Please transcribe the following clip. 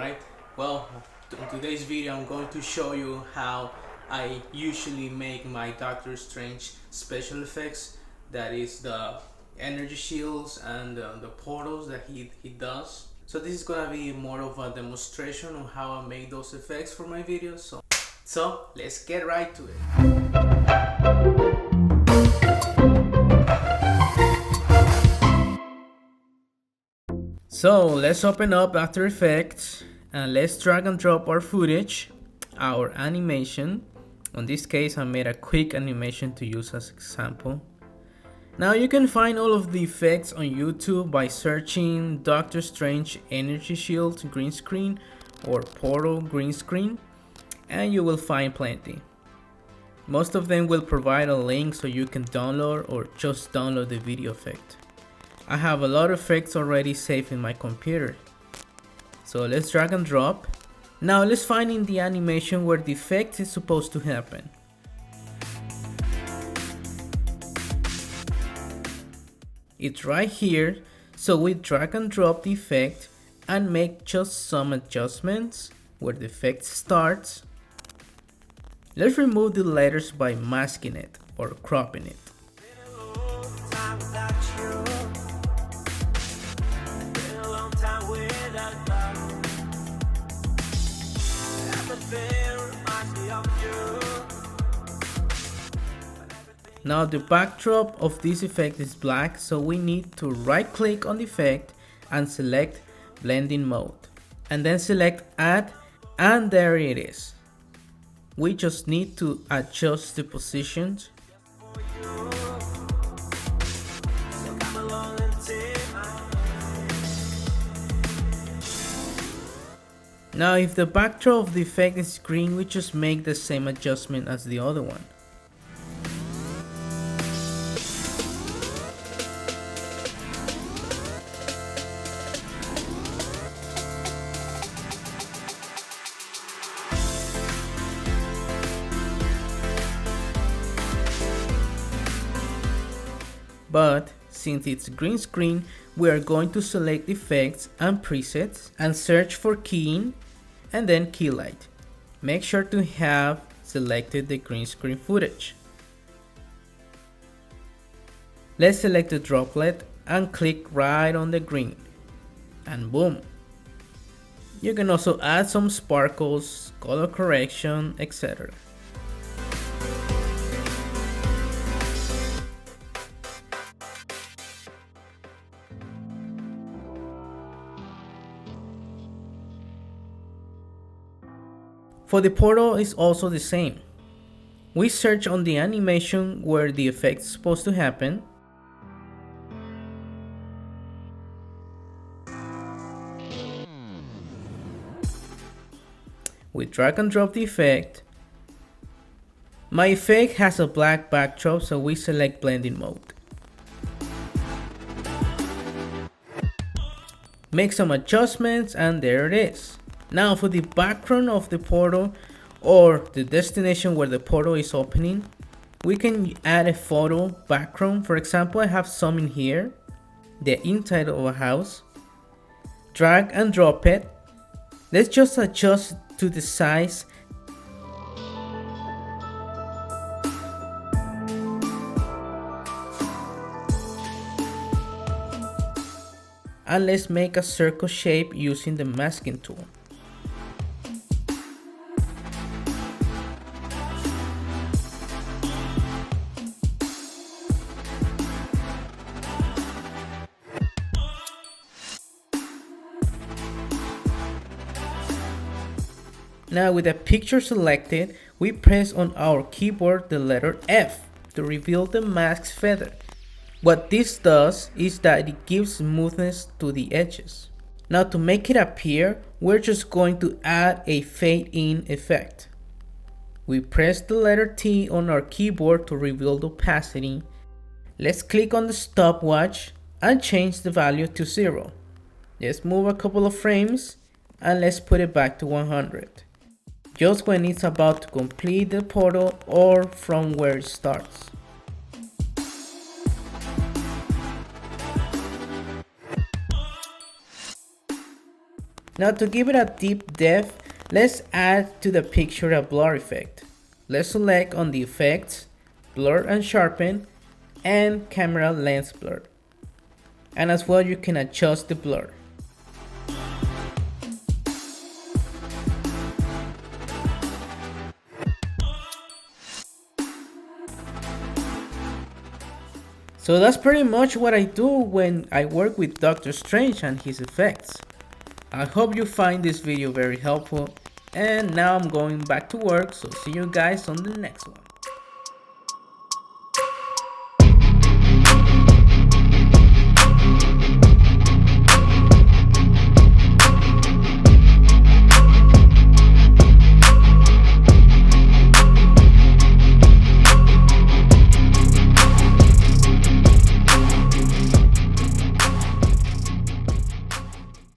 Alright, well, in today's video I'm going to show you how I usually make my Doctor Strange special effects. That is the energy shields and the portals that he does. So this is gonna be more of a demonstration on how I make those effects for my videos. So let's get right to it. So let's open up After Effects and let's drag and drop our footage, our animation. In this case, I made a quick animation to use as example. Now you can find all of the effects on YouTube by searching Doctor Strange Energy Shield green screen or Portal green screen, and you will find plenty. Most of them will provide a link so you can download or just download the video effect. I have a lot of effects already saved in my computer. So let's drag and drop. Now let's find in the animation where the effect is supposed to happen. It's right here, so we drag and drop the effect and make just some adjustments where the effect starts. Let's remove the letters by masking it or cropping it. Now the backdrop of this effect is black, so we need to right click on the effect and select blending mode and then select add, and there it is. We just need to adjust the positions. Now if the backdrop of the effect is green, we just make the same adjustment as the other one. But since it's green screen, we are going to select effects and presets and search for keying and then key light. Make sure to have selected the green screen footage. Let's select the droplet and click right on the green, and boom. You can also add some sparkles, color correction, etc. For the portal is also the same. We search on the animation where the effect is supposed to happen. We drag and drop the effect. My effect has a black backdrop, so we select blending mode. Make some adjustments and there it is. Now for the background of the portal or the destination where the portal is opening, we can add a photo background. For example, I have some in here, the inside of a house. Drag and drop it. Let's just adjust to the size. And let's make a circle shape using the masking tool. Now with the picture selected, we press on our keyboard the letter F to reveal the mask's feather. What this does is that it gives smoothness to the edges. Now to make it appear, we're just going to add a fade in effect. We press the letter T on our keyboard to reveal the opacity. Let's click on the stopwatch and change the value to 0. Let's move a couple of frames and let's put it back to 100. Just when it's about to complete the portal or from where it starts. Now to give it a deep depth, let's add to the picture a blur effect. Let's select on the effects, blur and sharpen, and camera lens blur. And as well you can adjust the blur. So that's pretty much what I do when I work with Doctor Strange and his effects. I hope you find this video very helpful, and now I'm going back to work, so see you guys on the next one.